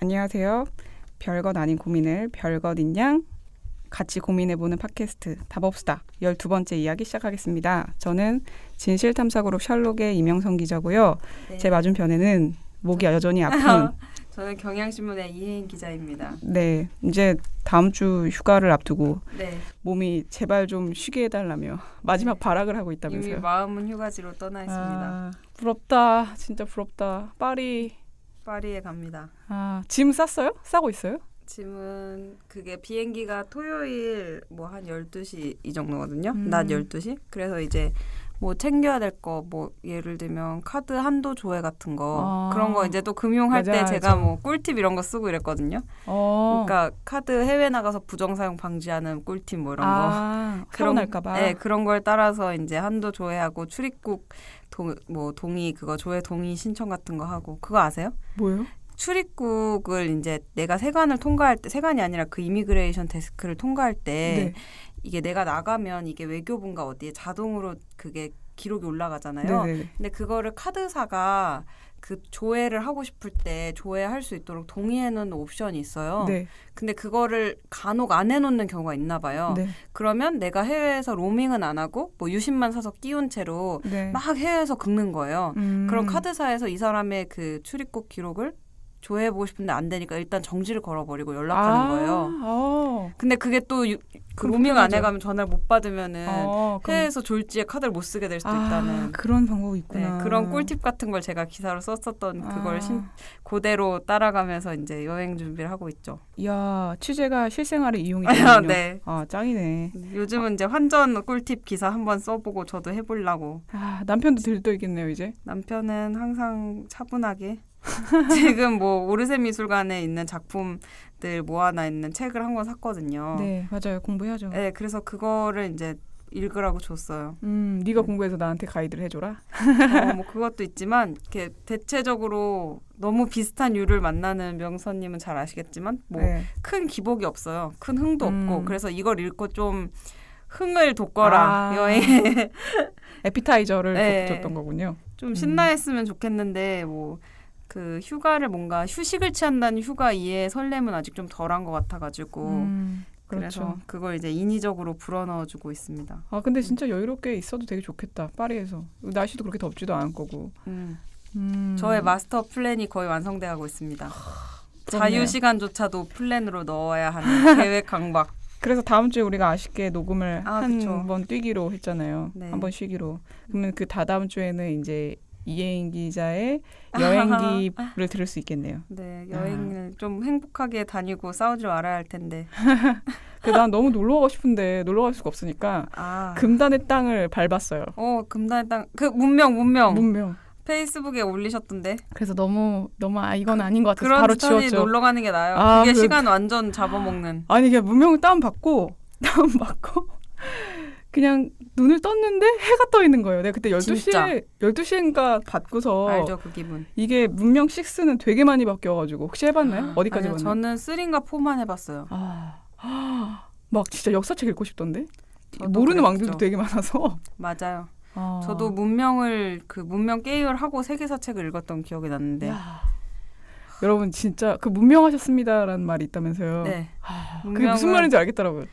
안녕하세요. 별것 아닌 고민을 별것인 양 같이 고민해보는 팟캐스트 답업수다 12번째 이야기 시작하겠습니다. 저는 진실탐사그룹 샬록의 이명선 기자고요. 네. 제 맞은편에는 목이 여전히 아픈 저는 경향신문의 이혜인 기자입니다. 네, 이제 다음 주 휴가를 앞두고 네. 몸이 제발 좀 쉬게 해달라며 마지막 발악을 하고 있다면서요. 이미 마음은 휴가지로 떠나 있습니다. 아, 부럽다. 진짜 부럽다. 파리에 갑니다. 짐 쌌어요? 싸고 있어요? 짐은 그게 비행기가 토요일 뭐 한 12시 이 정도거든요. 낮 12시. 그래서 이제 뭐 챙겨야 될 거 뭐 예를 들면 카드 한도 조회 같은 거 그런 거 이제 또 금융할 때 제가 뭐 꿀팁 이런 거 쓰고 이랬거든요. 그러니까 카드 해외 나가서 부정 사용 방지하는 꿀팁 뭐 이런 거 그런 날까봐. 네, 그런 걸 따라서 이제 한도 조회하고 출입국 동의 그거 조회 동의 신청 같은 거 하고 그거 아세요? 뭐요? 출입국을 이제 내가 세관을 통과할 때 세관이 아니라 그 이미그레이션 데스크를 통과할 때 네. 이게 내가 나가면 이게 외교부인가 어디에 자동으로 그게 기록이 올라가잖아요. 네네. 근데 그거를 카드사가 그 조회를 하고 싶을 때 조회할 수 있도록 동의해놓는 옵션이 있어요. 네. 근데 그거를 간혹 안 해놓는 경우가 있나 봐요. 네. 그러면 내가 해외에서 로밍은 안 하고 뭐 유심만 사서 끼운 채로 네. 막 해외에서 긁는 거예요. 그럼 카드사에서 이 사람의 그 출입국 기록을 조회해보고 싶은데 안 되니까 일단 정지를 걸어버리고 연락하는 거예요. 근데 그게 또 그 로밍을 안 해가면 전화를 못 받으면은 해외에서 졸지에 카드를 못 쓰게 될 수도 있다는 그런 방법이 있구나. 네, 그런 꿀팁 같은 걸 제가 기사로 썼었던 그걸 그대로 따라가면서 이제 여행 준비를 하고 있죠. 이야, 취재가 실생활에 이용이 되는군요. 네. 짱이네. 요즘은 이제 환전 꿀팁 기사 한번 써보고 저도 해보려고. 남편도 들떠있겠네요 이제. 남편은 항상 차분하게 지금 뭐 오르세 미술관에 있는 작품들 모아놔 있는 책을 한 권 샀거든요. 네, 맞아요. 공부해야죠. 네, 그래서 그거를 이제 읽으라고 줬어요. 네가 공부해서 나한테 가이드를 해줘라. 뭐 그것도 있지만 이렇게 대체적으로 너무 비슷한 유를 만나는 명선님은 잘 아시겠지만 뭐 큰 기복이 없어요. 큰 흥도 없고 그래서 이걸 읽고 좀 흥을 돋궈라 여행에 에피타이저를 줬던 거군요. 좀 신나했으면 좋겠는데 뭐 그 휴가를 뭔가 휴식을 취한다는 휴가 이해의 설렘은 아직 좀 덜한 것 같아가지고 그래서 그렇죠. 그걸 이제 인위적으로 불어넣어주고 있습니다. 근데 진짜 여유롭게 있어도 되게 좋겠다. 파리에서 날씨도 그렇게 덥지도 않을 거고. 저의 마스터 플랜이 거의 완성돼가고 있습니다. 부럽네요. 자유 시간조차도 플랜으로 넣어야 하는 계획 강박. 그래서 다음 주에 우리가 아쉽게 녹음을 그쵸. 한 번 뛰기로 했잖아요. 네. 한 번 쉬기로. 그러면 그 다다음 주에는 이제 이혜인 기자의 여행기를 들을 수 있겠네요. 네, 여행을 좀 행복하게 다니고 싸우지 말아야 할 텐데. 난 너무 놀러 가고 싶은데 놀러 갈 수가 없으니까 금단의 땅을 밟았어요. 금단의 땅. 그 문명. 페이스북에 올리셨던데. 그래서 너무 이건 아닌 것 같아서 그런 바로 스타일이 지웠죠. 놀러 가는 게 나아요. 그게 시간 완전 잡아먹는. 아니 그냥 문명을 다운받고 그냥 눈을 떴는데 해가 떠 있는 거예요. 내가 그때 12시인가 받고서 알죠, 그 기분. 이게 문명 6는 되게 많이 바뀌어가지고 혹시 해봤나요? 어디까지 아니요, 봤나요? 저는 3인가 4만 해봤어요. 막 진짜 역사책 읽고 싶던데? 그랬죠. 모르는 왕들도 되게 많아서. 맞아요. 저도 문명 게임을 하고 세계사책을 읽었던 기억이 났는데. 여러분 진짜 그 문명하셨습니다라는 말이 있다면서요. 네. 그게 무슨 말인지 알겠더라고요.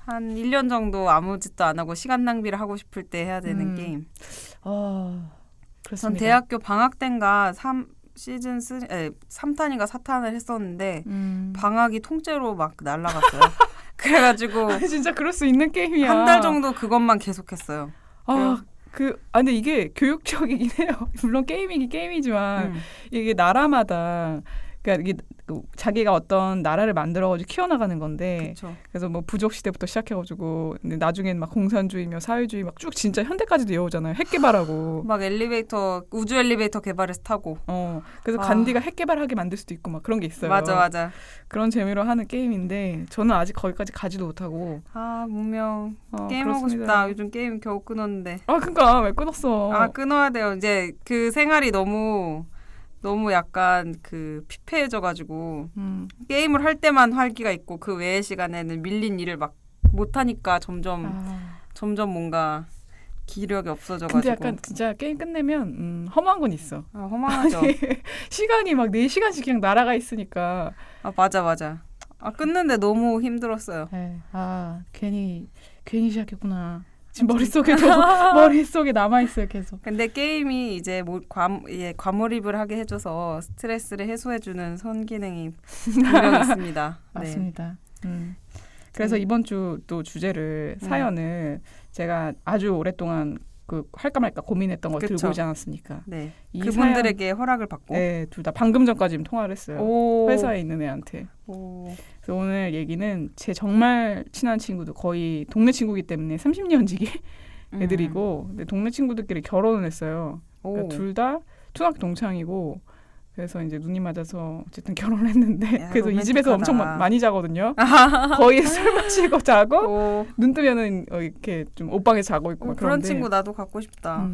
한 1년 정도 아무 짓도 안 하고 시간 낭비를 하고 싶을 때 해야 되는 게임. 그렇습니다. 전 대학교 방학 때인가 3탄인가 4탄을 했었는데 방학이 통째로 막 날아갔어요. 그래가지고 진짜 그럴 수 있는 게임이야. 한 달 정도 그것만 계속했어요. 근데 이게 교육적이긴 해요. 물론 게임이긴 게임이지만 이게 나라마다 그러니까 이게 자기가 어떤 나라를 만들어가지고 키워나가는 건데 그쵸. 그래서 뭐 부족 시대부터 시작해가지고 근데 나중엔 막 공산주의며 사회주의 막 쭉 진짜 현대까지도 이어오잖아요. 핵 개발하고 막 우주 엘리베이터 개발해서 타고 그래서 간디가 핵 개발하게 만들 수도 있고 막 그런 게 있어요. 맞아. 그런 재미로 하는 게임인데 저는 아직 거기까지 가지도 못하고 문명 게임하고 싶다. 요즘 게임 겨우 끊었는데 그러니까 왜 끊었어? 끊어야 돼요. 이제 그 생활이 너무 약간 그 피폐해져가지고 게임을 할 때만 활기가 있고 그 외의 시간에는 밀린 일을 막 못하니까 점점 뭔가 기력이 없어져가지고. 근데 약간 진짜 게임 끝내면 허무한 건 있어. 아, 허망하죠. 시간이 막 4시간씩 그냥 날아가 있으니까. 아, 맞아. 아, 끊는데 너무 힘들었어요. 네. 아, 괜히 시작했구나. 지금 머릿속에 남아있어요, 계속. 근데 게임이 이제 과몰입을 하게 해줘서 스트레스를 해소해주는 선기능이 분명 있습니다. 맞습니다. 그래서 이번 주 또 주제를 사연을 제가 아주 오랫동안 할까 말까 고민했던 거 들고 오지 않았습니까? 네. 이 그분들에게 허락을 받고. 네, 둘 다 방금 전까지 통화를 했어요. 회사에 있는 애한테. 그래서 오늘 얘기는 제 정말 친한 친구들, 거의 동네 친구이기 때문에 30년 지기 애들이고, 근데 동네 친구들끼리 결혼을 했어요. 그러니까 둘 다 초등학교 동창이고, 그래서 이제 눈이 맞아서 어쨌든 결혼을 했는데, 야, 그래서 이 집에서 엄청 로맨틱하다. 많이 자거든요. 거의 술 마시고 자고 눈 뜨면은 이렇게 좀 옷방에 자고 있고 막 그런 그런데. 친구 나도 갖고 싶다.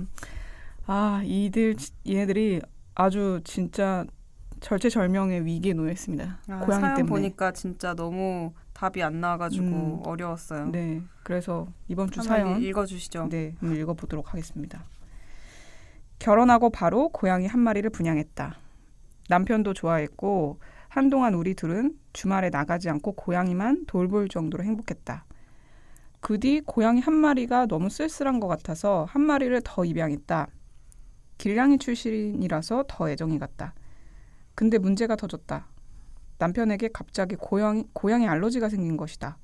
아, 얘네들이 아주 진짜 절체절명의 위기에 놓여있습니다. 고양이 사연 때문에. 보니까 진짜 너무 답이 안 나와가지고 어려웠어요. 네, 그래서 이번 주 한번 사연 읽어주시죠. 네, 한번 읽어보도록 하겠습니다. 결혼하고 바로 고양이 한 마리를 분양했다. 남편도 좋아했고 한동안 우리 둘은 주말에 나가지 않고 고양이만 돌볼 정도로 행복했다. 그 뒤 고양이 한 마리가 너무 쓸쓸한 것 같아서 한 마리를 더 입양했다. 길냥이 출신이라서 더 애정이 갔다. 근데 문제가 터졌다. 남편에게 갑자기 고양이 알러지가 생긴 것이다.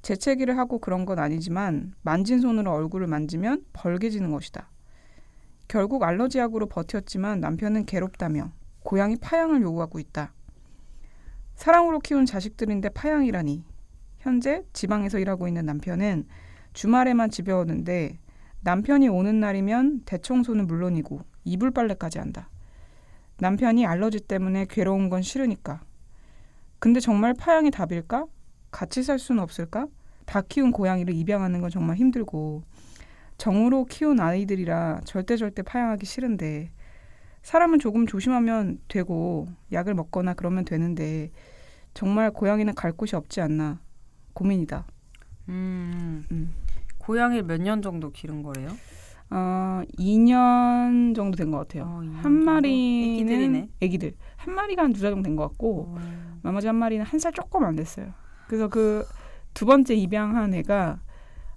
재채기를 하고 그런 건 아니지만 만진 손으로 얼굴을 만지면 벌개지는 것이다. 결국 알러지약으로 버텼지만 남편은 괴롭다며 고양이 파양을 요구하고 있다. 사랑으로 키운 자식들인데 파양이라니. 현재 지방에서 일하고 있는 남편은 주말에만 집에 오는데 남편이 오는 날이면 대청소는 물론이고 이불 빨래까지 한다. 남편이 알러지 때문에 괴로운 건 싫으니까. 근데 정말 파양이 답일까? 같이 살 수는 없을까? 다 키운 고양이를 입양하는 건 정말 힘들고 정으로 키운 아이들이라 절대 파양하기 싫은데 사람은 조금 조심하면 되고 약을 먹거나 그러면 되는데 정말 고양이는 갈 곳이 없지 않나 고민이다. 고양이를 몇 년 정도 기른 거래요? 2년 정도 된 것 같아요. 한 마리는 애기들이네. 애기들. 한 마리가 한 2달 정도 된 것 같고 나머지 한 마리는 1살 조금 안 됐어요. 그래서 그 두 번째 입양한 애가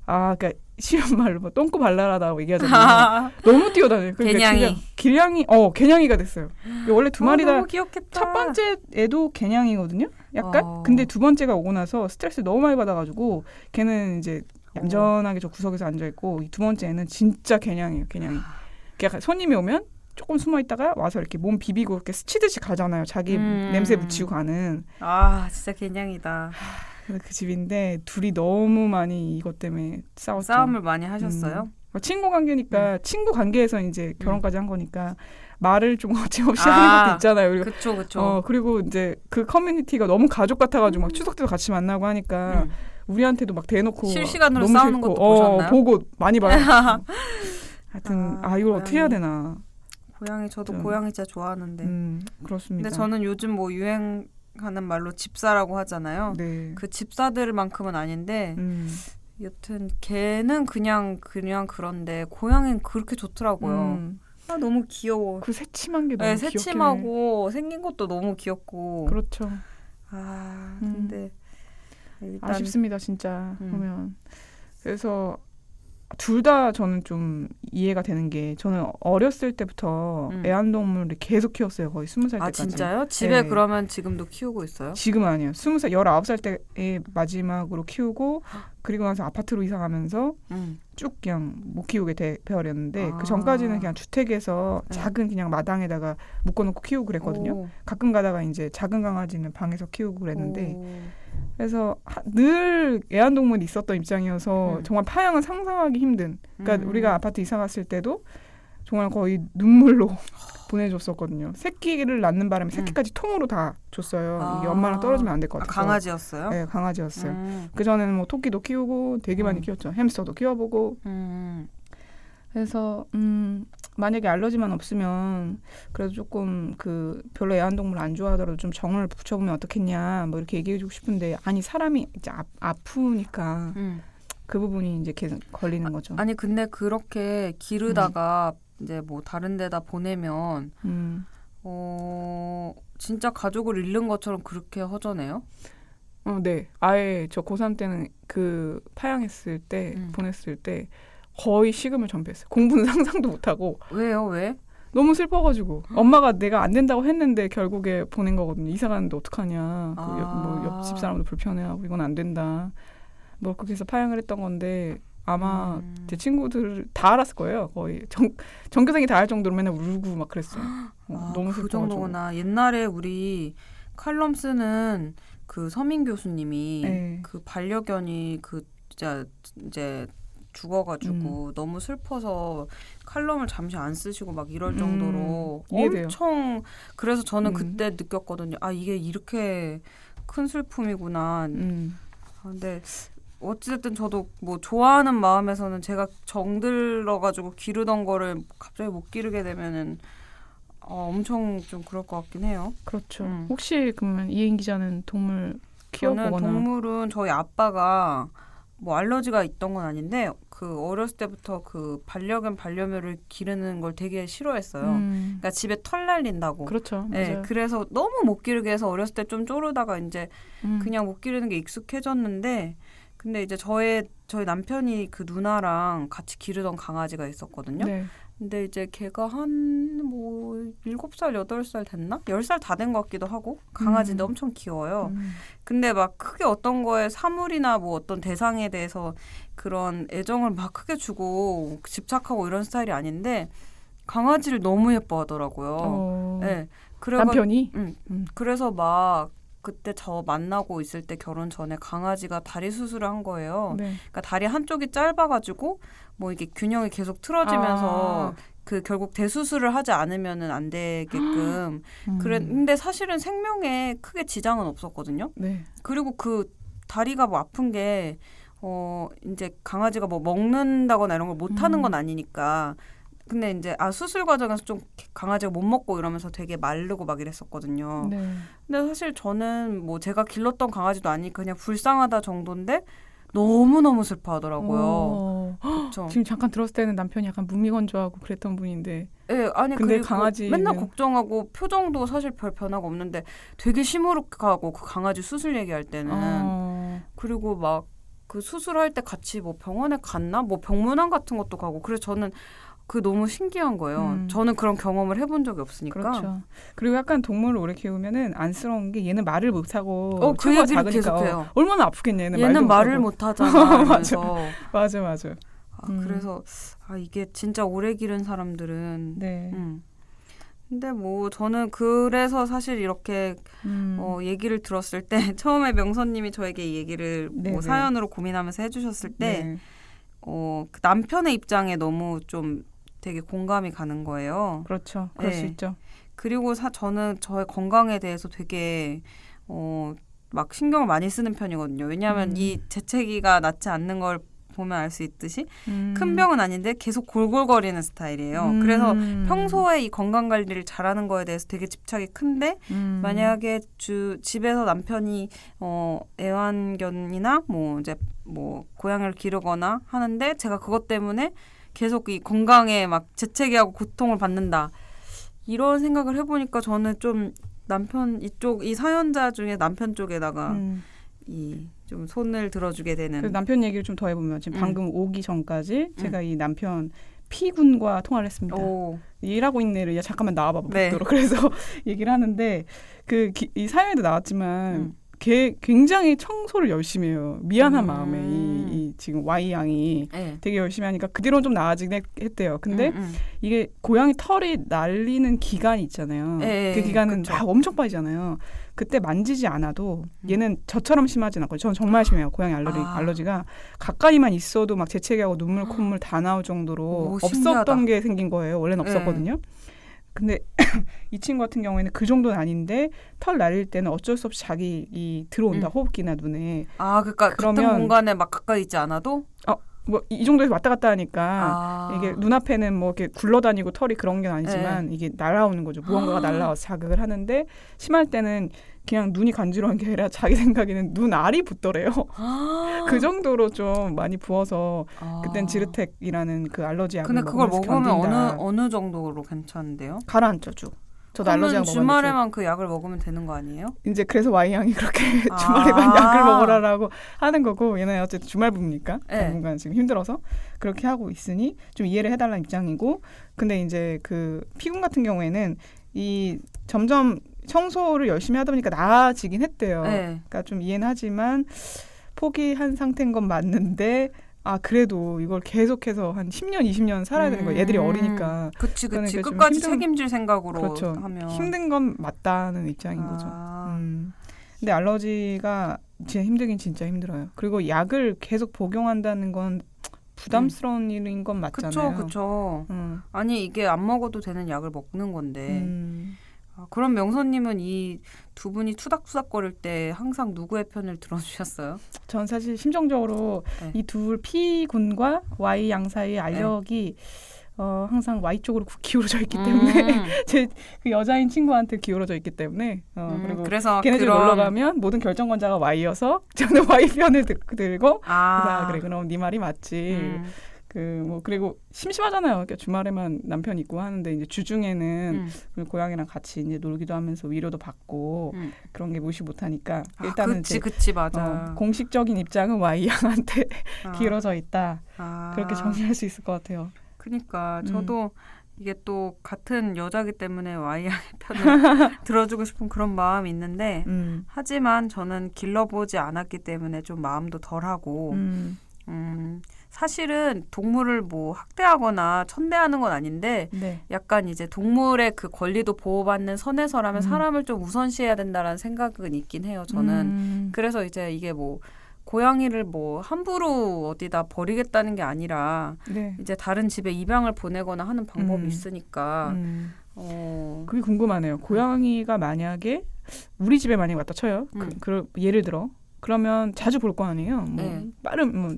그러니까 쉬운 말로 뭐 똥꼬 발랄하다고 얘기하잖아요. 너무 뛰어다녀요. 그러니까 길냥이 개냥이가 됐어요. 원래 두 마리 다 너무 귀엽겠다. 첫 번째 애도 개냥이거든요. 약간. 근데 두 번째가 오고 나서 스트레스 너무 많이 받아가지고 걔는 이제 얌전하게 저 구석에서 앉아있고 이 두 번째 애는 진짜 개냥이에요. 개냥이. 약간 손님이 오면 조금 숨어있다가 와서 이렇게 몸 비비고 이렇게 스치듯이 가잖아요. 자기 냄새 묻히고 가는. 진짜 개냥이다. 그 집인데 둘이 너무 많이 이것 때문에 싸웠죠. 싸움을 많이 하셨어요? 친구 관계니까 친구 관계에서 이제 결혼까지 한 거니까 말을 좀 어찌없이 하는 것도 있잖아요. 그쵸. 그리고 이제 그 커뮤니티가 너무 가족 같아가지고 막 추석 때도 같이 만나고 하니까 우리한테도 막 대놓고 실시간으로 너무 싸우는 싫고, 것도 보셨나요? 보고 많이 봐요. 하여튼 이걸 어떻게 해야 되나. 저도 고양이 진짜 좋아하는데. 그렇습니다. 근데 저는 요즘 뭐 유행하는 말로 집사라고 하잖아요. 네. 그 집사들만큼은 아닌데 여튼 걔는 그냥 그런데 고양이는 그렇게 좋더라고요. 너무 귀여워. 그 새침한 게 너무 귀엽게. 새침하고 생긴 것도 너무 귀엽고. 그렇죠. 근데 일단 아쉽습니다 진짜 보면. 그래서 둘 다 저는 좀 이해가 되는 게 저는 어렸을 때부터 애완동물을 계속 키웠어요. 거의 20살 때까지. 진짜요? 집에 네. 그러면 지금도 키우고 있어요? 지금은 아니에요. 20살, 19살 때에 마지막으로 키우고 그리고 나서 아파트로 이사 가면서 쭉 그냥 못 키우게 되어버렸는데 그 전까지는 그냥 주택에서 작은 그냥 마당에다가 묶어놓고 키우고 그랬거든요. 가끔 가다가 이제 작은 강아지는 방에서 키우고 그랬는데 그래서 늘 애완동물이 있었던 입장이어서 정말 파양은 상상하기 힘든. 그러니까 우리가 아파트 이사 갔을 때도 정말 거의 눈물로 보내줬었거든요. 새끼를 낳는 바람에 새끼까지 통으로 다 줬어요. 이게 엄마랑 떨어지면 안 될 것 같아서. 강아지였어요? 네, 강아지였어요. 그전에는 뭐 토끼도 키우고 되게 많이 키웠죠. 햄스터도 키워보고. 그래서 만약에 알러지만 없으면 그래도 조금 별로 애완동물 안 좋아하더라도 좀 정을 붙여보면 어떻겠냐 뭐 이렇게 얘기해주고 싶은데 아니 사람이 이제 아프니까 그 부분이 이제 계속 걸리는 거죠. 아니 근데 그렇게 기르다가 이제 뭐 다른 데다 보내면 진짜 가족을 잃는 것처럼 그렇게 허전해요? 네. 아예 저 고3 때는 그 파양했을 때 보냈을 때 거의 식음을 전폐했어요. 공부는 상상도 못하고. 왜요? 왜? 너무 슬퍼가지고 엄마가 내가 안 된다고 했는데 결국에 보낸 거거든요. 이사 가는데 어떡하냐. 뭐 옆집 사람도 불편해하고 이건 안 된다. 뭐 그렇게 해서 파양을 했던 건데 아마 제 친구들 다 알았을 거예요. 거의 전교생이 다 알 정도로 맨날 울고 막 그랬어요. 너무 슬퍼가지고. 그 정도구나. 옛날에 우리 칼럼 쓰는 그 서민 교수님이 네. 그 반려견이 그 진짜 이제 죽어가지고 너무 슬퍼서 칼럼을 잠시 안 쓰시고 막 이럴 정도로 이해돼요. 엄청 그래서 저는 그때 느꼈거든요. 아 이게 이렇게 큰 슬픔이구나. 근데 어찌됐든 저도 뭐 좋아하는 마음에서는 제가 정들어가지고 기르던 거를 갑자기 못 기르게 되면은 엄청 좀 그럴 것 같긴 해요. 그렇죠. 혹시 그러면 이혜인 기자는 동물 키워보거나? 저는 동물은 저희 아빠가 뭐 알러지가 있던 건 아닌데 그 어렸을 때부터 그 반려견 반려묘를 기르는 걸 되게 싫어했어요. 그러니까 집에 털 날린다고. 그렇죠. 네, 맞아요. 그래서 너무 못 기르게 해서 어렸을 때 좀 쪼르다가 이제 그냥 못 기르는 게 익숙해졌는데 근데 이제 저희 남편이 그 누나랑 같이 기르던 강아지가 있었거든요. 네. 근데 이제 걔가 한 뭐 7살, 8살 됐나? 10살 다 된 것 같기도 하고 강아지인데 엄청 귀여워요. 근데 막 크게 어떤 거에 사물이나 뭐 어떤 대상에 대해서 그런 애정을 막 크게 주고 집착하고 이런 스타일이 아닌데 강아지를 너무 예뻐하더라고요. 네. 남편이? 그래서 막 그때 저 만나고 있을 때 결혼 전에 강아지가 다리 수술을 한 거예요. 네. 그러니까 다리 한쪽이 짧아가지고 뭐 이게 균형이 계속 틀어지면서 그 결국 대수술을 하지 않으면은 안 되게끔. 근데 사실은 생명에 크게 지장은 없었거든요. 네. 그리고 그 다리가 뭐 아픈 게 이제 강아지가 뭐 먹는다거나 이런 걸 못하는 건 아니니까. 근데 이제 수술 과정에서 좀 강아지가 못 먹고 이러면서 되게 마르고 막 이랬었거든요. 네. 근데 사실 저는 뭐 제가 길렀던 강아지도 아니니까 그냥 불쌍하다 정도인데 너무너무 슬퍼하더라고요. 그쵸? 지금 잠깐 들었을 때는 남편이 약간 무미건조하고 그랬던 분인데. 네, 아니 근데 그리고 강아지는... 맨날 걱정하고 표정도 사실 별 변화가 없는데 되게 시무룩하고 그 강아지 수술 얘기할 때는 그리고 막 그 수술할 때 같이 뭐 병원에 갔나? 뭐 병문안 같은 것도 가고 그래서 저는 그 너무 신기한 거예요. 저는 그런 경험을 해본 적이 없으니까. 그렇죠. 그리고 약간 동물을 오래 키우면은 안쓰러운 게 얘는 말을 못하고 그 얘기를 작으니까 계속해요. 얼마나 아프겠냐. 얘는 말을 못하잖아. 맞아. 그래서 이게 진짜 오래 기른 사람들은 네. 근데 뭐 저는 그래서 사실 이렇게 얘기를 들었을 때 처음에 명선님이 저에게 이 얘기를 뭐 사연으로 고민하면서 해주셨을 때 그 남편의 입장에 너무 좀 되게 공감이 가는 거예요. 그렇죠. 그럴 수 있죠. 그리고 저는 저의 건강에 대해서 되게 막 신경을 많이 쓰는 편이거든요. 왜냐하면 이 재채기가 낫지 않는 걸 보면 알 수 있듯이 큰 병은 아닌데 계속 골골거리는 스타일이에요. 그래서 평소에 이 건강 관리를 잘하는 거에 대해서 되게 집착이 큰데 만약에 집에서 남편이 애완견이나 뭐 이제 뭐 고양이를 기르거나 하는데 제가 그것 때문에 계속 이 건강에 막 재채기하고 고통을 받는다. 이런 생각을 해보니까 저는 좀 남편 이 사연자 중에 남편 쪽에다가 좀 손을 들어주게 되는. 남편 얘기를 좀 더 해보면 지금 방금 오기 전까지 제가 이 남편 P군과 통화를 했습니다. 일하고 있는 애를 잠깐만 나와봐봐. 복도로. 그래서 얘기를 하는데 이 사연에도 나왔지만 걔 굉장히 청소를 열심히 해요. 미안한 마음에 이 지금 Y 양이 되게 열심히 하니까 그 뒤로는 좀 나아지긴 했대요. 근데 이게 고양이 털이 날리는 기간이 있잖아요. 그 기간은 막 엄청 빠지잖아요. 그때 만지지 않아도 얘는 저처럼 심하진 않고 저는 정말 심해요. 고양이 알러지가 가까이만 있어도 막 재채기하고 눈물 콧물 다 나올 정도로 없었던 게 생긴 거예요. 원래는 없었거든요. 근데 이 친구 같은 경우에는 그 정도는 아닌데 털 날릴 때는 어쩔 수 없이 자기 들어온다. 호흡기나 눈에. 그러니까 그러면 같은 공간에 막 가까이 있지 않아도? 뭐 이 정도에서 왔다 갔다 하니까 이게 눈앞에는 뭐 이렇게 굴러다니고 털이 그런 게 아니지만 이게 날아오는 거죠. 무언가가 날아와서 자극을 하는데 심할 때는 그냥 눈이 간지러운 게 아니라 자기 생각에는 눈알이 붓더래요. 그 정도로 좀 많이 부어서 그땐 지르텍이라는 그 알러지 약을 근데 그걸 먹으면 견딘다. 어느 정도로 괜찮은데요? 가라앉죠 쭉. 저도 알러지 약 그러면 먹었는데 주말에만 그 약을 먹으면 되는 거 아니에요? 이제 그래서 Y양이 그렇게 주말에만 약을 먹으라고 하는 거고 얘는 어쨌든 주말부니까 네. 당분간 지금 힘들어서 그렇게 하고 있으니 좀 이해를 해달라는 입장이고 근데 이제 그 피군 같은 경우에는 이 점점 청소를 열심히 하다 보니까 나아지긴 했대요. 네. 그러니까 좀 이해는 하지만 포기한 상태인 건 맞는데 그래도 이걸 계속해서 한 10년, 20년 살아야 되는 거예요. 애들이 어리니까. 그치. 그러니까 좀 끝까지 책임질 생각으로 그렇죠. 하면. 힘든 건 맞다는 입장인 거죠. 근데 알러지가 진짜 힘들긴 진짜 힘들어요. 그리고 약을 계속 복용한다는 건 부담스러운 일인 건 맞잖아요. 그쵸. 아니 이게 안 먹어도 되는 약을 먹는 건데. 그럼 명선님은 이 두 분이 투닥투닥거릴 때 항상 누구의 편을 들어주셨어요? 전 사실 심정적으로 네. 이 둘 P군과 Y양 사이의 알력이 항상 Y 쪽으로 기울어져 있기 때문에 제 그 여자인 친구한테 기울어져 있기 때문에 그리고 그래서 걔네들 놀러 가면 모든 결정권자가 Y여서 저는 Y 편을 들고 그래 그럼 네 말이 맞지. 그리고 심심하잖아요. 그러니까 주말에만 남편 있고 하는데 이제 주중에는 고양이랑 같이 이제 놀기도 하면서 위로도 받고 그런 게 무시 못하니까 일단은 그치 맞아. 공식적인 입장은 Y 양한테 기울어져 있다. 그렇게 정리할 수 있을 것 같아요. 그러니까 저도 이게 또 같은 여자기 때문에 Y양의 편을 들어주고 싶은 그런 마음이 있는데 하지만 저는 길러보지 않았기 때문에 좀 마음도 덜하고 사실은 동물을 뭐 학대하거나 천대하는 건 아닌데 네. 약간 이제 동물의 그 권리도 보호받는 선에서라면 사람을 좀 우선시해야 된다라는 생각은 있긴 해요. 저는 그래서 이제 이게 뭐 고양이를 뭐 함부로 어디다 버리겠다는 게 아니라 네. 이제 다른 집에 입양을 보내거나 하는 방법이 있으니까 그게 궁금하네요. 고양이가 만약에 우리 집에 만약에 왔다 쳐요. 예를 들어 그러면 자주 볼 거 아니에요.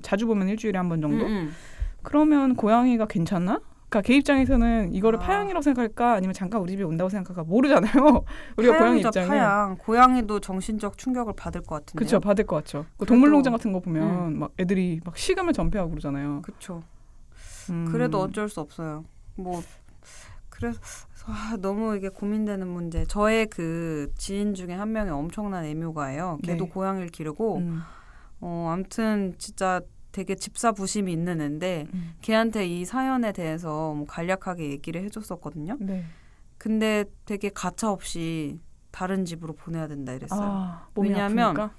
자주 보면 일주일에 한 번 정도. 그러면 고양이가 괜찮나? 그러니까 걔 입장에서는 이거를 파양이라고 생각할까 아니면 잠깐 우리 집에 온다고 생각할까 모르잖아요. 우리가 고양이 입장에. 파양. 고양이도 정신적 충격을 받을 것 같은데요. 그렇죠. 받을 것 같죠. 동물농장 같은 거 보면 막 애들이 막 식음을 전폐하고 그러잖아요. 그렇죠. 그래도 어쩔 수 없어요. 그래서 너무 이게 고민되는 문제. 저의 그 지인 중에 한 명이 엄청난 애묘가예요. 걔도 네. 고양이를 기르고 아무튼 진짜 되게 집사부심이 있는 애인데 걔한테 이 사연에 대해서 뭐 간략하게 얘기를 해줬었거든요. 네. 근데 되게 가차없이 다른 집으로 보내야 된다 이랬어요. 몸이 왜냐하면 아프니까?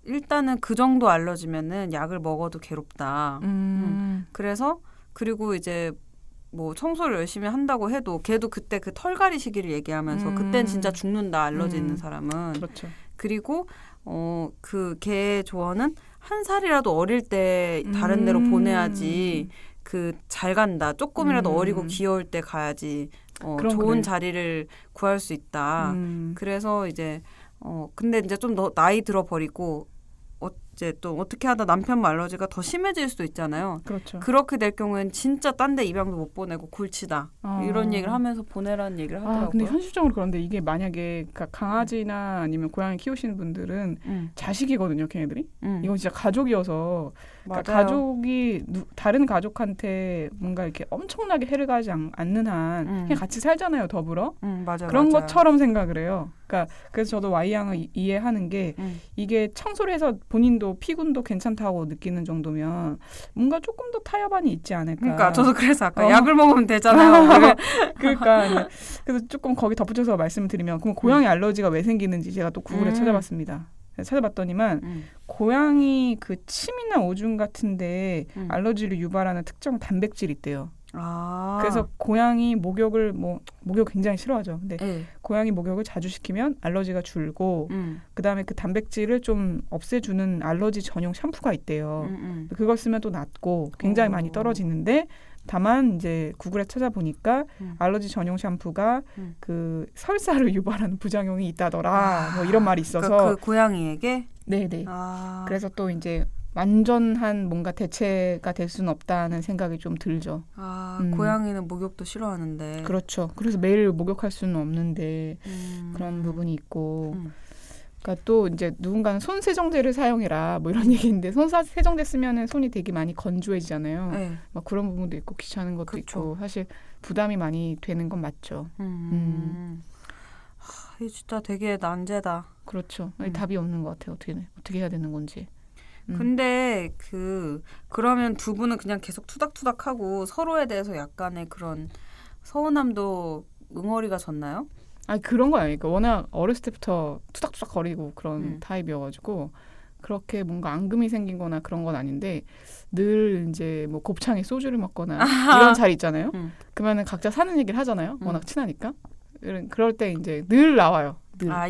일단은 그 정도 알러지면은 약을 먹어도 괴롭다. 그래서 그리고 이제 뭐 청소를 열심히 한다고 해도 걔도 그때 그 털갈이 시기를 얘기하면서 그땐 진짜 죽는다 알러지 있는 사람은. 그렇죠. 그리고 그 걔 조언은 한 살이라도 어릴 때 다른 데로 보내야지 그 잘 간다. 조금이라도 어리고 귀여울 때 가야지 좋은 자리를 구할 수 있다. 그래서 이제 근데 이제 좀 더 나이 들어 버리고 이제 또 어떻게 하다 남편 알러지가 더 심해질 수도 있잖아요. 그렇죠. 그렇게 될 경우엔 진짜 딴 데 입양도 못 보내고 굴치다. 이런 얘기를 하면서 보내라는 얘기를 하더라고요. 근데 현실적으로 그런데 이게 만약에 강아지나 아니면 고양이 키우시는 분들은 자식이거든요, 걔네들이. 이건 진짜 가족이어서 그러니까 가족이 다른 가족한테 뭔가 이렇게 엄청나게 해를 가지 않는 한 그냥 같이 살잖아요, 더불어. 그런 것처럼 생각을 해요. 그러니까 그래서 저도 Y양을 이해하는 게 이게 청소를 해서 본인도 피군도 괜찮다고 느끼는 정도면 뭔가 조금 더 타협안이 있지 않을까. 그러니까 저도 그래서 아까 약을 먹으면 되잖아요. 그러니까 그래서 조금 거기 덧붙여서 말씀을 드리면 그럼 고양이 알러지가 왜 생기는지 제가 또 구글에 찾아봤습니다. 찾아봤더니만 고양이 그 침이나 오줌 같은데 알러지를 유발하는 특정 단백질이 있대요. 그래서 고양이 목욕 굉장히 싫어하죠. 근데 고양이 목욕을 자주 시키면 알러지가 줄고 그다음에 그 단백질을 좀 없애주는 알러지 전용 샴푸가 있대요. 그걸 쓰면 또 낫고 굉장히 많이 떨어지는데 다만 이제 구글에 찾아보니까 알러지 전용 샴푸가 그 설사를 유발하는 부작용이 있다더라. 뭐 이런 말이 있어서 그 고양이에게? 네네. 그래서 또 이제 완전한 뭔가 대체가 될 수는 없다는 생각이 좀 들죠. 고양이는 목욕도 싫어하는데. 그렇죠. 그래서 매일 목욕할 수는 없는데 그런 부분이 있고 그러니까 또 이제 누군가는 손 세정제를 사용해라 뭐 이런 얘기인데 손 세정제 쓰면은 손이 되게 많이 건조해지잖아요. 네. 막 그런 부분도 있고 귀찮은 것도 그쵸. 있고 사실 부담이 많이 되는 건 맞죠. 이게 진짜 되게 난제다. 그렇죠. 답이 없는 것 같아요. 어떻게 해야 되는 건지. 근데 그러면 두 분은 그냥 계속 투닥투닥하고 서로에 대해서 약간의 그런 서운함도 응어리가 졌나요? 아니 그런 거 아니니까 워낙 어렸을 때부터 투닥투닥 거리고 그런 타입이어가지고 그렇게 뭔가 앙금이 생긴 거나 그런 건 아닌데 늘 이제 뭐 곱창에 소주를 먹거나 이런 자리 있잖아요. 그러면은 각자 사는 얘기를 하잖아요. 워낙 친하니까. 그럴 때 이제 늘 나와요.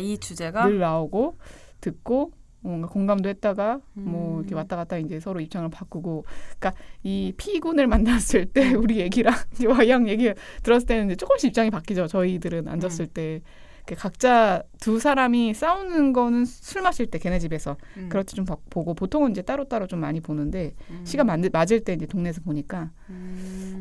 이 주제가? 늘 나오고 듣고 뭔가 공감도 했다가 뭐 이렇게 왔다 갔다 이제 서로 입장을 바꾸고 그러니까 이 P군을 만났을 때 우리 얘기랑 Y양 얘기 들었을 때는 이제 조금씩 입장이 바뀌죠. 저희들은 앉았을 때 각자 두 사람이 싸우는 거는 술 마실 때 걔네 집에서 그럴 때 좀 보고 보통은 이제 따로따로 좀 많이 보는데 시간 맞을 때 이제 동네에서 보니까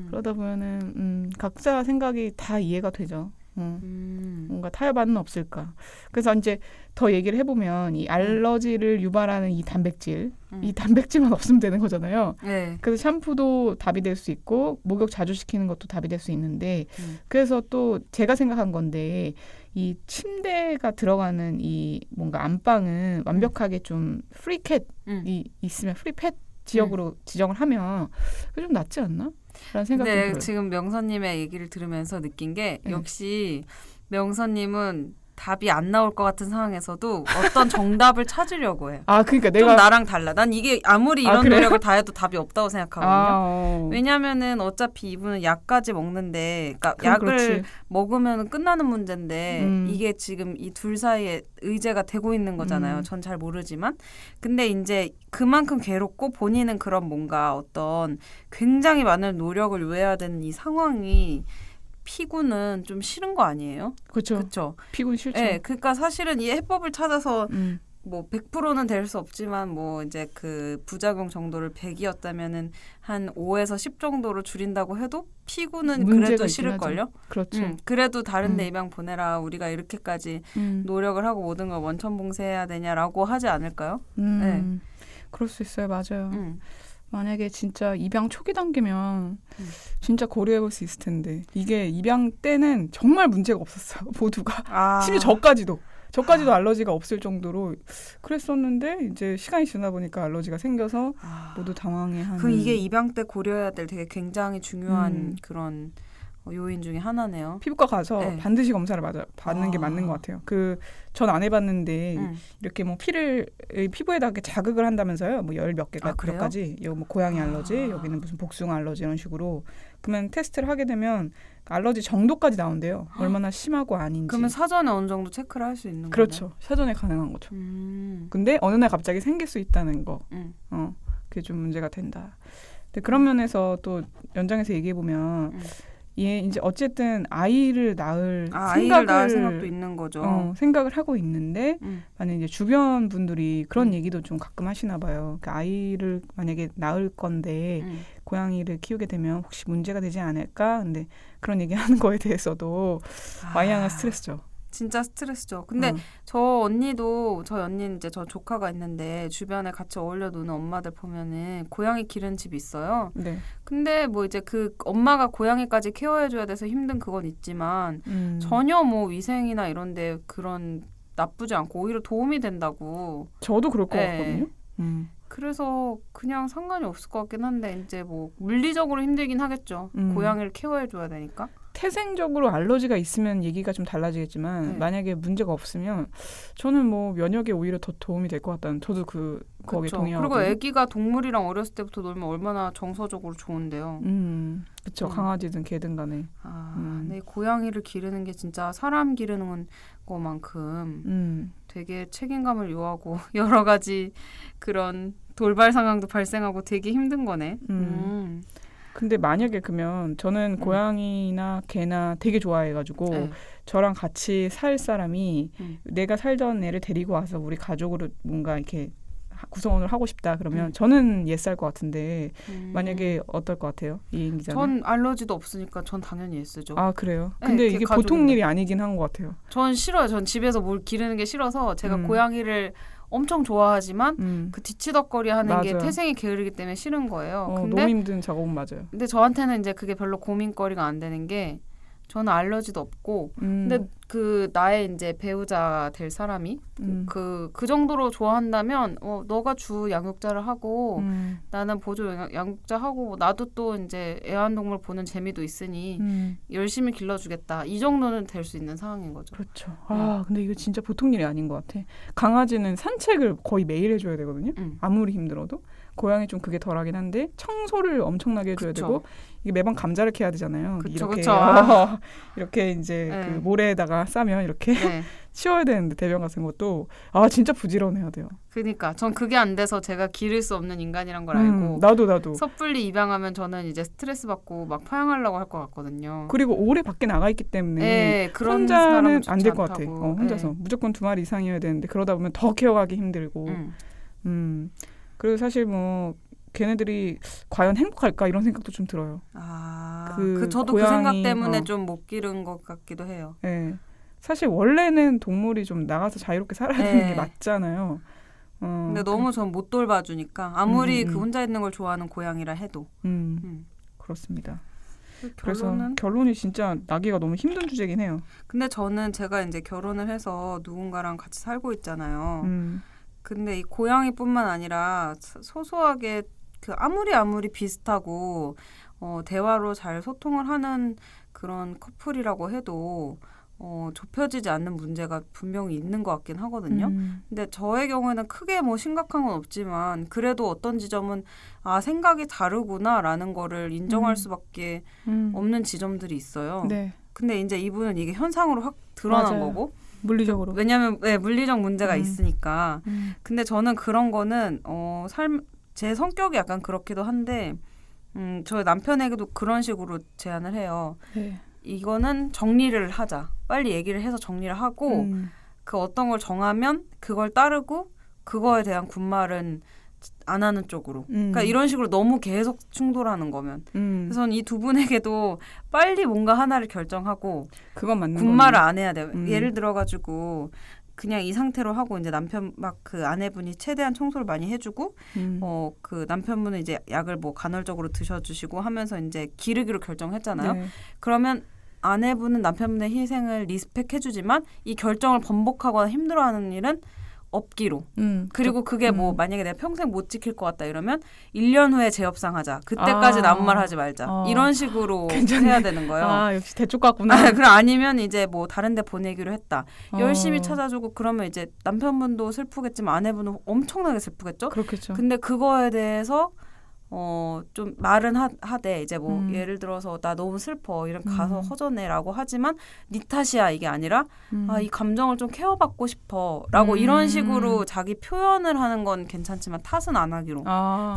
그러다 보면은 각자 생각이 다 이해가 되죠. 뭔가 타협안은 없을까. 그래서 이제 더 얘기를 해보면 이 알러지를 유발하는 이 단백질만 없으면 되는 거잖아요. 네. 그래서 샴푸도 답이 될 수 있고 목욕 자주 시키는 것도 답이 될 수 있는데 그래서 또 제가 생각한 건데 이 침대가 들어가는 이 뭔가 안방은 완벽하게 좀 프리캣이 있으면 프리팻 지역으로 지정을 하면 그게 좀 낫지 않나? 라는 생각이 들어요. 네, 지금 명선님의 얘기를 들으면서 느낀 게 역시 명선님은 답이 안 나올 것 같은 상황에서도 어떤 정답을 찾으려고 해요. 그러니까 좀 나랑 달라. 난 이게 아무리 이런 그래요? 노력을 다 해도 답이 없다고 생각하거든요. 왜냐면은 어차피 이분은 약까지 먹는데 그러니까 약을 그렇지. 먹으면 끝나는 문제인데 이게 지금 이 둘 사이에 의제가 되고 있는 거잖아요. 전 잘 모르지만. 근데 이제 그만큼 괴롭고 본인은 그런 뭔가 어떤 굉장히 많은 노력을 요해야 되는 이 상황이 피구는 좀 싫은 거 아니에요? 그렇죠. 피군 싫죠. 네, 그러니까 사실은 이 해법을 찾아서 뭐 100%는 될 수 없지만 뭐 이제 그 부작용 정도를 100이었다면은 한 5에서 10 정도로 줄인다고 해도 피구는 그래도 싫을걸요? 그렇죠. 그래도 다른 데 입양 보내라. 우리가 이렇게까지 노력을 하고 모든 걸 원천봉쇄해야 되냐라고 하지 않을까요? 네. 그럴 수 있어요. 맞아요. 만약에 진짜 입양 초기 단계면 진짜 고려해볼 수 있을 텐데 이게 입양 때는 정말 문제가 없었어요. 모두가. 심지어 저까지도 알러지가 없을 정도로 그랬었는데 이제 시간이 지나 보니까 알러지가 생겨서 모두 당황해하는. 그럼 이게 입양 때 고려해야 될 되게 굉장히 중요한 그런 요인 중에 하나네요. 피부과 가서 반드시 검사를 받는 게 맞는 것 같아요. 전 안 해봤는데 이렇게 뭐 피부에다 이렇게 자극을 한다면서요. 뭐 10 몇 개가 몇 가지. 여기 뭐 고양이 알러지, 여기는 무슨 복숭아 알러지 이런 식으로. 그러면 테스트를 하게 되면 알러지 정도까지 나온대요. 얼마나 심하고 아닌지. 그러면 사전에 어느 정도 체크를 할 수 있는 거예요? 그렇죠. 사전에 가능한 거죠. 근데 어느 날 갑자기 생길 수 있다는 거. 그게 좀 문제가 된다. 근데 그런 면에서 또 연장해서 얘기해 보면. 이제 어쨌든 아이를 낳을 생각도 있는 거죠. 생각을 하고 있는데 만약 이제 주변 분들이 그런 얘기도 좀 가끔 하시나 봐요. 그러니까 아이를 만약에 낳을 건데 고양이를 키우게 되면 혹시 문제가 되지 않을까? 근데 그런 얘기하는 거에 대해서도 와이양은 스트레스죠. 진짜 스트레스죠. 근데 저 언니는 이제 저 조카가 있는데 주변에 같이 어울려 노는 엄마들 보면은 고양이 기르는 집이 있어요. 네. 근데 뭐 이제 그 엄마가 고양이까지 케어해줘야 돼서 힘든 그건 있지만 전혀 뭐 위생이나 이런데 그런 나쁘지 않고 오히려 도움이 된다고. 저도 그럴 것 같거든요. 그래서 그냥 상관이 없을 것 같긴 한데 이제 뭐 물리적으로 힘들긴 하겠죠. 고양이를 케어해줘야 되니까. 태생적으로 알러지가 있으면 얘기가 좀 달라지겠지만 만약에 문제가 없으면 저는 뭐 면역에 오히려 더 도움이 될 것 같다는 저도 거기에 동의하고. 그리고 아기가 동물이랑 어렸을 때부터 놀면 얼마나 정서적으로 좋은데요. 그렇죠. 강아지든 개든 간에. 네, 고양이를 기르는 게 진짜 사람 기르는 것만큼 되게 책임감을 요하고 여러 가지 그런 돌발 상황도 발생하고 되게 힘든 거네. 근데 만약에 그러면 저는 고양이나 개나 되게 좋아해가지고 저랑 같이 살 사람이 내가 살던 애를 데리고 와서 우리 가족으로 뭔가 이렇게 구성원을 하고 싶다 그러면 저는 예스 할 것 같은데 음. 만약에 어떨 것 같아요? 이인 기자는? 전 알러지도 없으니까 전 당연히 예스죠. 아 그래요? 네, 근데 그게 이게 보통 가족인데. 일이 아니긴 한 것 같아요. 전 싫어요. 전 집에서 뭘 기르는 게 싫어서 제가 고양이를 엄청 좋아하지만 그 뒤치덕거리 하는 게 맞아요. 태생이 게으르기 때문에 싫은 거예요. 너무 근데 힘든 작업은 맞아요. 저한테는 이제 그게 별로 고민거리가 안 되는 게 저는 알러지도 없고 근데 그 나의 이제 배우자 될 사람이 그 정도로 좋아한다면 너가 주 양육자를 하고 나는 보조 양육자 하고 나도 또 이제 애완동물 보는 재미도 있으니 열심히 길러주겠다 이 정도는 될 수 있는 상황인 거죠. 그렇죠. 아 근데 이거 진짜 보통 일이 아닌 것 같아. 강아지는 산책을 거의 매일 해줘야 되거든요. 아무리 힘들어도. 고양이 좀 그게 덜하긴 한데 청소를 엄청나게 해줘야 그쵸. 되고 이게 매번 감자를 캐야 되잖아요. 그쵸, 이렇게 그쵸. 이렇게 이제 네. 그 모래에다가 싸면 이렇게 네. 치워야 되는데 대변 같은 것도 아 진짜 부지런해야 돼요. 그러니까 전 그게 안 돼서 제가 기를 수 없는 인간이란 걸 알고 나도 섣불리 입양하면 저는 이제 스트레스 받고 막 파양하려고 할 것 같거든요. 그리고 오래 밖에 나가 있기 때문에 네, 그런 혼자는 사람은 안 좋지 될 것 같아. 않다고. 혼자서 네. 무조건 2마리 이상이어야 되는데 그러다 보면 더 케어하기 힘들고 그리고 사실 뭐 걔네들이 과연 행복할까 이런 생각도 좀 들어요. 저도 그 생각 때문에 좀 못 기른 것 같기도 해요. 네. 사실 원래는 동물이 좀 나가서 자유롭게 살아야 되는 게 맞잖아요. 근데 너무 전 못 돌봐주니까 아무리 그 혼자 있는 걸 좋아하는 고양이라 해도 그렇습니다. 결론은? 그래서 결론이 진짜 나기가 너무 힘든 주제긴 해요. 근데 저는 제가 이제 결혼을 해서 누군가랑 같이 살고 있잖아요. 근데 이 고양이뿐만 아니라 소소하게 그 아무리 비슷하고 대화로 잘 소통을 하는 그런 커플이라고 해도 좁혀지지 않는 문제가 분명히 있는 것 같긴 하거든요. 근데 저의 경우에는 크게 뭐 심각한 건 없지만 그래도 어떤 지점은 생각이 다르구나라는 거를 인정할 수밖에 없는 지점들이 있어요. 네. 근데 이제 이분은 이게 현상으로 확 드러난 맞아요. 거고 물리적으로. 왜냐하면 물리적 문제가 있으니까. 근데 저는 그런 거는 제 성격이 약간 그렇기도 한데 저희 남편에게도 그런 식으로 제안을 해요. 네. 이거는 정리를 하자. 빨리 얘기를 해서 정리를 하고 그 어떤 걸 정하면 그걸 따르고 그거에 대한 군말은 안 하는 쪽으로. 그러니까 이런 식으로 너무 계속 충돌하는 거면. 그래서 저는 이 두 분에게도 빨리 뭔가 하나를 결정하고 그건 맞는 군말을 안 해야 돼요. 예를 들어가지고 그냥 이 상태로 하고 이제 남편 막 그 아내분이 최대한 청소를 많이 해주고 그 남편분은 이제 약을 뭐 간헐적으로 드셔주시고 하면서 이제 기르기로 결정했잖아요. 네. 그러면 아내분은 남편분의 희생을 리스펙해주지만 이 결정을 번복하거나 힘들어하는 일은 없기로. 그리고 그게 뭐 만약에 내가 평생 못 지킬 것 같다 이러면 1년 후에 재협상하자. 그때까지는 아무 말 하지 말자. 이런 식으로 해야 되는 거예요. 역시 대쪽 같구나. 그럼 아니면 이제 뭐 다른 데 보내기로 했다. 열심히 찾아주고 그러면 이제 남편분도 슬프겠지만 아내분은 엄청나게 슬프겠죠. 그렇겠죠. 근데 그거에 대해서 좀 말은 하되 이제 뭐 예를 들어서 나 너무 슬퍼 이런 가서 허전해라고 하지만 네 탓이야 이게 아니라 이 감정을 좀 케어받고 싶어라고 이런 식으로 자기 표현을 하는 건 괜찮지만 탓은 안 하기로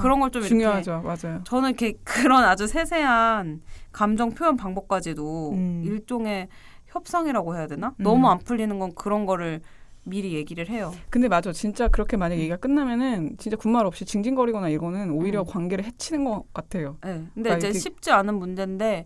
그런 걸 좀 중요하죠. 맞아요. 저는 이렇게 그런 아주 세세한 감정 표현 방법까지도 일종의 협상이라고 해야 되나? 너무 안 풀리는 건 그런 거를 미리 얘기를 해요. 근데 맞아. 진짜 그렇게 만약에 얘기가 끝나면은 진짜 군말 없이 징징거리거나 이거는 오히려 관계를 해치는 것 같아요. 네. 근데 그러니까 이제 이렇게 쉽지 않은 문제인데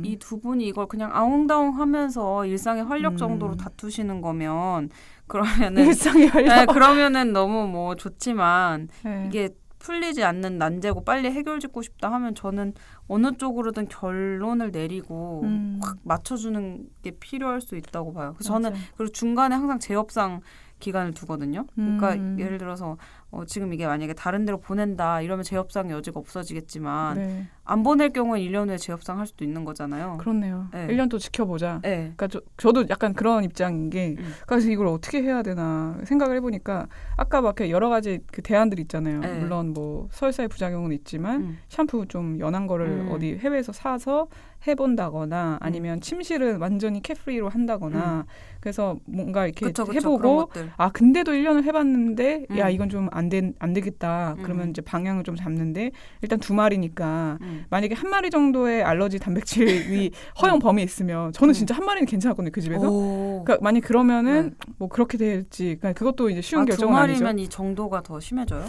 이 두 분이 이걸 그냥 아웅다웅 하면서 일상의 활력 정도로 다투시는 거면 그러면은 일상의 활력. 그러면은 너무 뭐 좋지만 네. 이게 풀리지 않는 난제고 빨리 해결 짓고 싶다 하면 저는 어느 쪽으로든 결론을 내리고 확 맞춰주는 게 필요할 수 있다고 봐요. 그래서 저는 그리고 중간에 항상 재협상 기간을 두거든요. 그러니까 예를 들어서 지금 이게 만약에 다른 데로 보낸다 이러면 재협상 여지가 없어지겠지만 안 보낼 경우는 1년 후에 재협상 할 수도 있는 거잖아요. 그렇네요. 네. 1년 또 지켜보자. 네. 그러니까 저도 약간 그런 입장인 게 그래서 이걸 어떻게 해야 되나 생각을 해보니까 아까 막 여러 가지 그 대안들 있잖아요. 네. 물론 뭐 설사의 부작용은 있지만 샴푸 좀 연한 거를 어디 해외에서 사서 해본다거나 아니면 침실은 완전히 캣프리로 한다거나 그래서 뭔가 이렇게 그쵸, 해보고 그런 것들. 근데도 1년을 해봤는데 야 이건 좀 안 되겠다. 그러면 이제 방향을 좀 잡는데 일단 2마리니까 만약에 1마리 정도의 알러지 단백질이 허용 범위에 있으면 저는 진짜 1마리는 괜찮았거든요. 그 집에서. 그러니까 만약 그러면은 뭐 그렇게 될지 그러니까 그것도 이제 쉬운 결정은 아니죠. 2마리면 이 정도가 더 심해져요?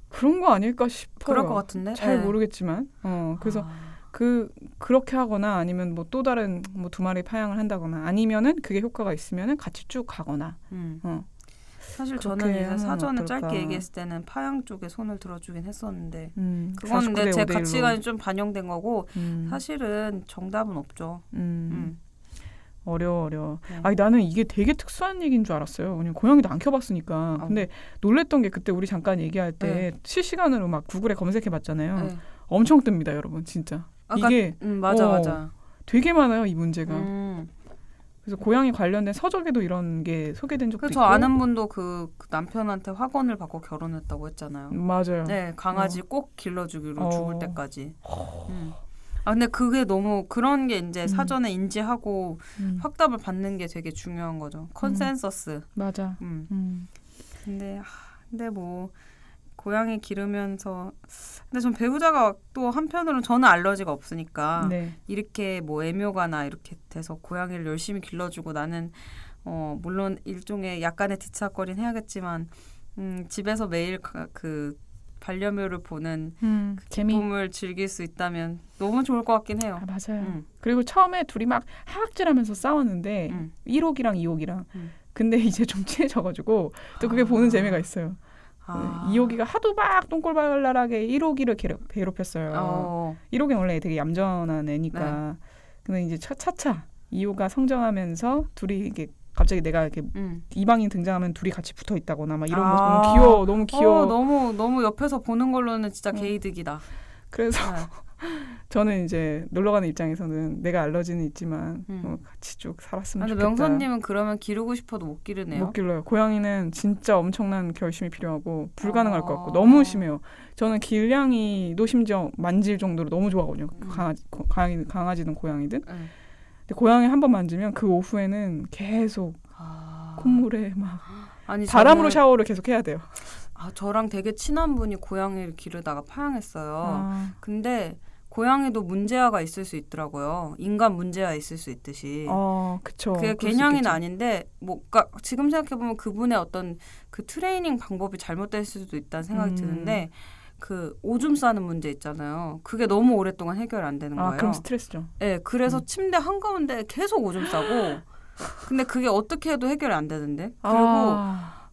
그런 거 아닐까 싶어요. 그럴 것 같은데? 잘 네. 모르겠지만. 그래서 그렇게 하거나 아니면 뭐 또 다른 뭐 2마리 파양을 한다거나 아니면은 그게 효과가 있으면은 같이 쭉 가거나. 사실 그렇게 저는 이제 하면 사전에 어떨까. 짧게 얘기했을 때는 파양 쪽에 손을 들어주긴 했었는데 그건 49대 근데 제 5대 1로. 가치관이 좀 반영된 거고 사실은 정답은 없죠. 어려워. 네. 아니 나는 이게 되게 특수한 얘기인 줄 알았어요. 그냥 고양이도 안 켜봤으니까. 근데 놀랬던 게 그때 우리 잠깐 얘기할 때 실시간으로 막 구글에 검색해봤잖아요. 네. 엄청 뜹니다, 여러분. 진짜. 이게 맞아. 되게 많아요, 이 문제가. 그래서 고양이 관련된 서적에도 이런 게 소개된 적도 있고. 저 아는 분도 그 남편한테 학원을 받고 결혼했다고 했잖아요. 맞아요. 네, 강아지 꼭 길러주기로 죽을 때까지. 근데 그게 너무 그런 게 이제 사전에 인지하고 확답을 받는 게 되게 중요한 거죠. 컨센서스. 맞아. 근데 뭐 고양이 기르면서 근데 전 배우자가 또 한편으로는 저는 알러지가 없으니까 네. 이렇게 뭐 애묘가나 이렇게 돼서 고양이를 열심히 길러주고 나는 물론 일종의 약간의 뒤치다꺼리는 해야겠지만 집에서 매일 그 반려묘를 보는 그 기쁨을 즐길 수 있다면 너무 좋을 것 같긴 해요. 맞아요. 그리고 처음에 둘이 막 하악질하면서 싸웠는데 1호기랑 2호기랑 근데 이제 좀 친해져가지고 또 그게 보는 재미가 있어요. 2호기가 하도 막 똥꼴발랄하게 1호기를 괴롭혔어요. 1호기는 원래 되게 얌전한 애니까. 근데 이제 차차 2호가 성장하면서 둘이 이게 갑자기 내가 이렇게 이방인 등장하면 둘이 같이 붙어 있다거나 막 이런 거 너무 귀여워. 너무 옆에서 보는 걸로는 진짜 개이득이다. 그래서 저는 이제 놀러 가는 입장에서는 내가 알러지는 있지만 같이 쭉 살았으면 좋겠다. 명선님은 그러면 기르고 싶어도 못 기르네요. 못 길러요. 고양이는 진짜 엄청난 결심이 필요하고 불가능할 것 같고 너무 심해요. 저는 길냥이도 심지어 만질 정도로 너무 좋아하거든요. 강아지든 고양이든. 근데 고양이 한 번 만지면 그 오후에는 계속 콧물에 막 바람으로 샤워를 계속 해야 돼요. 저랑 되게 친한 분이 고양이를 기르다가 파양했어요. 근데 고양이도 문제아가 있을 수 있더라고요. 인간 문제아 있을 수 있듯이. 그쵸. 그게 개냥이는 아닌데, 그러니까 지금 생각해보면 그분의 어떤 그 트레이닝 방법이 잘못될 수도 있다는 생각이 드는데, 그 오줌 싸는 문제 있잖아요. 그게 너무 오랫동안 해결 안 되는 거예요. 그럼 스트레스죠. 네, 그래서 침대 한가운데 계속 오줌 싸고, 근데 그게 어떻게 해도 해결이 안 되는데. 그리고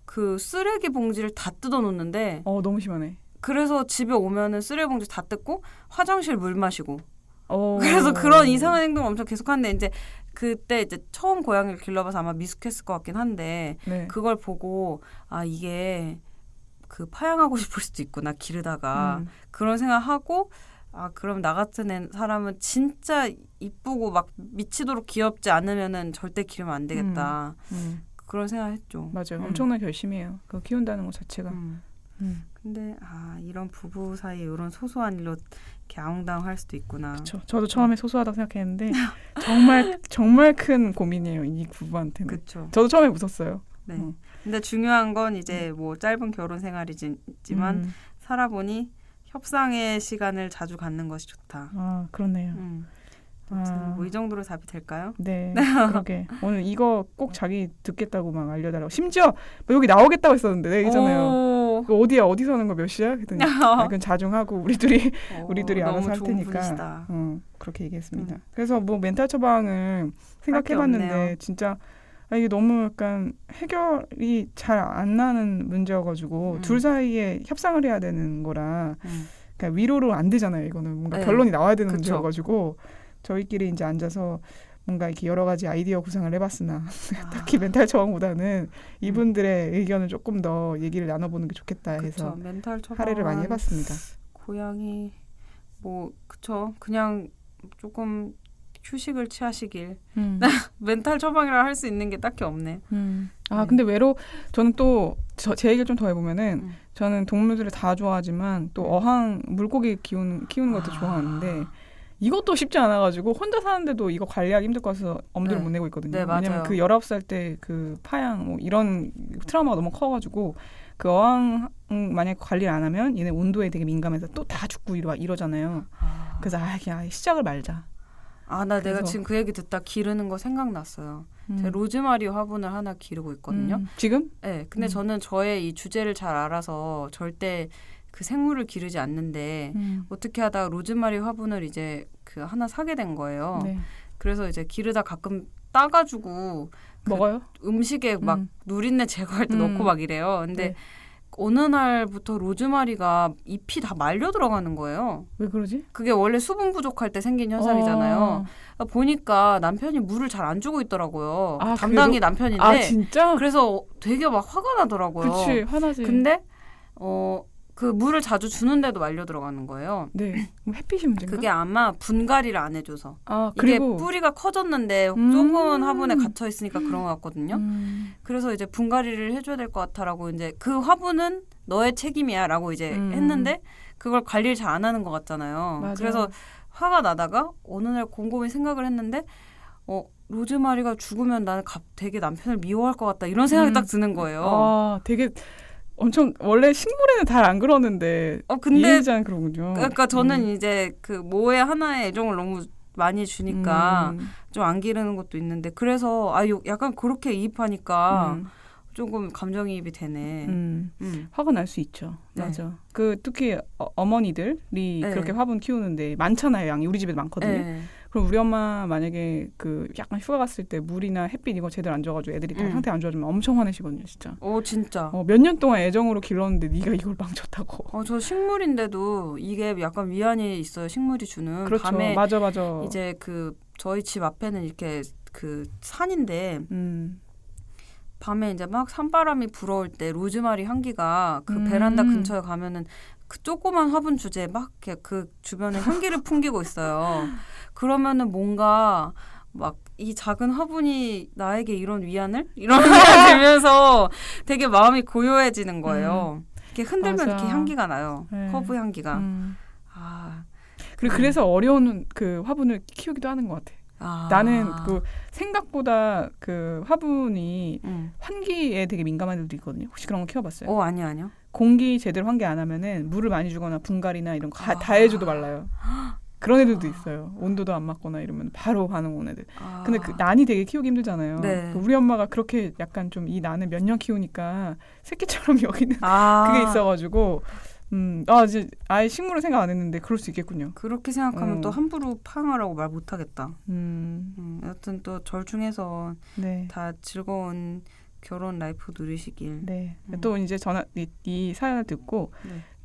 그 쓰레기 봉지를 다 뜯어 놓는데, 너무 심하네. 그래서 집에 오면은 쓰레기 봉지 다 뜯고 화장실 물 마시고. 그래서 그런 이상한 행동을 엄청 계속하는데 이제 그때 이제 처음 고양이를 길러봐서 아마 미숙했을 것 같긴 한데 그걸 보고 이게 그 파양하고 싶을 수도 있구나 기르다가 그런 생각하고 그럼 나 같은 사람은 진짜 이쁘고 막 미치도록 귀엽지 않으면은 절대 기르면 안 되겠다. 그런 생각했죠. 맞아요. 엄청난 결심이에요. 그거 키운다는 것 자체가. 근데 이런 부부 사이에 이런 소소한 일로 이렇게 아웅다웅할 수도 있구나. 그렇죠. 저도 처음에 소소하다고 생각했는데 정말 큰 고민이에요. 이 부부한테는. 그렇죠. 저도 처음에 웃었어요. 네. 근데 중요한 건 이제 뭐 짧은 결혼 생활이지만 살아보니 협상의 시간을 자주 갖는 것이 좋다. 그렇네요. 뭐 이 정도로 답이 될까요? 네, 그러게. 오늘 이거 꼭 자기 듣겠다고 막 알려달라고. 심지어 여기 나오겠다고 했었는데 내가 있잖아요. 어디야? 어디서 하는 거 몇 시야? 그랬더니 그건 자중하고 우리 둘이 알아서 할 테니까. 그렇게 얘기했습니다. 그래서 뭐 멘탈 처방을 생각해봤는데 진짜 이게 너무 약간 해결이 잘 안 나는 문제여가지고 둘 사이에 협상을 해야 되는 거라 그러니까 위로로 안 되잖아요. 이거는 뭔가 결론이 나와야 되는 문제여가지고 저희끼리 이제 앉아서 뭔가 이렇게 여러 가지 아이디어 구상을 해봤으나 딱히 멘탈 처방보다는 이분들의 의견을 조금 더 얘기를 나눠보는 게 좋겠다 해서 멘탈 처방 할애를 많이 해봤습니다. 고양이 그냥 조금 휴식을 취하시길. 멘탈 처방이라 할 수 있는 게 딱히 없네. 근데 저는 또 제 얘기를 좀 더 해보면은 저는 동물들을 다 좋아하지만 또 어항 물고기 키우는 것도 좋아하는데 이것도 쉽지 않아가지고 혼자 사는데도 이거 관리하기 힘들 것 같아서 엄두를 네. 못 내고 있거든요. 네, 맞아요. 왜냐면 그 19살 때 그 파양 뭐 이런 트라우마가 너무 커가지고 그 어항 만약에 관리를 안 하면 얘네 온도에 되게 민감해서 또 다 죽고 이러잖아요. 그래서 그냥 시작을 말자. 나 내가 그래서- 지금 그 얘기 듣다 기르는 거 생각났어요. 제가 로즈마리 화분을 하나 기르고 있거든요. 지금? 네, 근데 저는 저의 이 주제를 잘 알아서 절대 그 생물을 기르지 않는데 어떻게 하다가 로즈마리 화분을 이제 그 하나 사게 된 거예요. 네. 그래서 이제 기르다 가끔 따가지고 그 먹어요? 음식에 막 누린내 제거할 때 넣고 막 이래요. 근데 네. 어느 날부터 로즈마리가 잎이 다 말려 들어가는 거예요. 왜 그러지? 그게 원래 수분 부족할 때 생긴 현상이잖아요. 보니까 남편이 물을 잘 안 주고 있더라고요. 아, 담당이 그래도- 남편인데 아 진짜? 그래서 되게 막 화가 나더라고요. 그치 화나지. 근데 그 물을 자주 주는데도 말려 들어가는 거예요. 네. 그럼 햇빛이 문제인가? 그게 아마 분갈이를 안 해줘서. 아 이게 그리고 뿌리가 커졌는데 좁은 화분에 갇혀 있으니까 그런 것 같거든요. 그래서 이제 분갈이를 해줘야 될 것 같아라고 이제 그 화분은 너의 책임이야라고 이제 했는데 그걸 관리를 잘 안 하는 것 같잖아요. 맞아. 그래서 화가 나다가 어느 날 곰곰이 생각을 했는데 로즈마리가 죽으면 나는 되게 남편을 미워할 것 같다 이런 생각이 딱 드는 거예요. 아 되게 엄청 원래 식물에는 잘 안 그러는데 근데 이해자는 그러군요. 그러니까 저는 이제 그 뭐에 하나에 애정을 너무 많이 주니까 좀 안 기르는 것도 있는데 그래서 약간 그렇게 이입하니까 조금 감정이입이 되네. 화가 날 수 있죠. 네. 맞아. 그 특히 어머니들이 네. 그렇게 화분 키우는데 많잖아요. 양이 우리 집에도 많거든요. 네. 그럼 우리 엄마 만약에 그 약간 휴가 갔을 때 물이나 햇빛 이거 제대로 안 줘가지고 애들이 다 상태 안 좋아지면 엄청 화내시거든요, 진짜. 진짜. 몇 년 동안 애정으로 길렀는데 네가 이걸 망쳤다고. 저 식물인데도 이게 약간 위안이 있어요. 식물이 주는. 그렇죠. 밤에 맞아. 이제 그 저희 집 앞에는 이렇게 그 산인데 밤에 이제 막 산바람이 불어올 때 로즈마리 향기가 그 베란다 근처에 가면은 그 조그만 화분 주제에 막 이렇게 그 주변에 향기를 풍기고 있어요. 그러면은 뭔가 막 이 작은 화분이 나에게 이런 위안을? 이런 생각이 들면서 되게 마음이 고요해지는 거예요. 이렇게 흔들면 맞아. 이렇게 향기가 나요. 네. 허브 향기가. 그래서 어려운 그 화분을 키우기도 하는 것 같아. 나는 그 생각보다 그 화분이 환기에 되게 민감한 애들도 있거든요. 혹시 그런 거 키워봤어요? 아니요. 공기 제대로 환기 안 하면은 물을 많이 주거나 분갈이나 이런 거 다 해줘도 말라요. 그런 애들도 있어요. 온도도 안 맞거나 이러면 바로 반응 오는 애들. 근데 그 난이 되게 키우기 힘들잖아요. 네. 우리 엄마가 그렇게 약간 좀 이 난을 몇 년 키우니까 새끼처럼 여기는 그게 있어가지고 이제 아예 식물을 생각 안 했는데 그럴 수 있겠군요. 그렇게 생각하면 또 함부로 파양하라고 말 못하겠다. 여튼 또 절충해서 네. 다 즐거운 결혼 라이프 누리시길. 네. 또 이제 이 사연을 듣고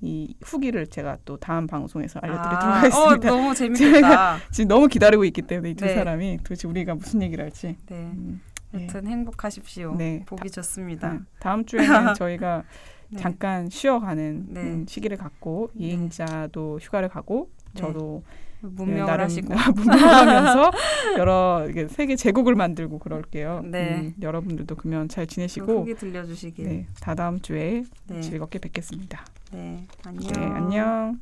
이 후기를 제가 또 다음 방송에서 알려드리도록 하겠습니다. 너무 재밌겠다. 지금 너무 기다리고 있기 때문에 이 두 네. 사람이 도대체 우리가 무슨 얘기를 할지. 네. 여튼 행복하십시오. 네. 보기 좋습니다. 다음 주에는 저희가 네. 잠깐 쉬어가는 네. 시기를 갖고 이행자도 휴가를 가고 저도 문명을 나름 하시고 문명하면서 여러 세계 제국을 만들고 그럴게요. 네. 여러분들도 그러면 잘 지내시고 후기 들려주시길. 네, 다다음 주에 네. 즐겁게 뵙겠습니다. 네. 안녕. 네, 안녕.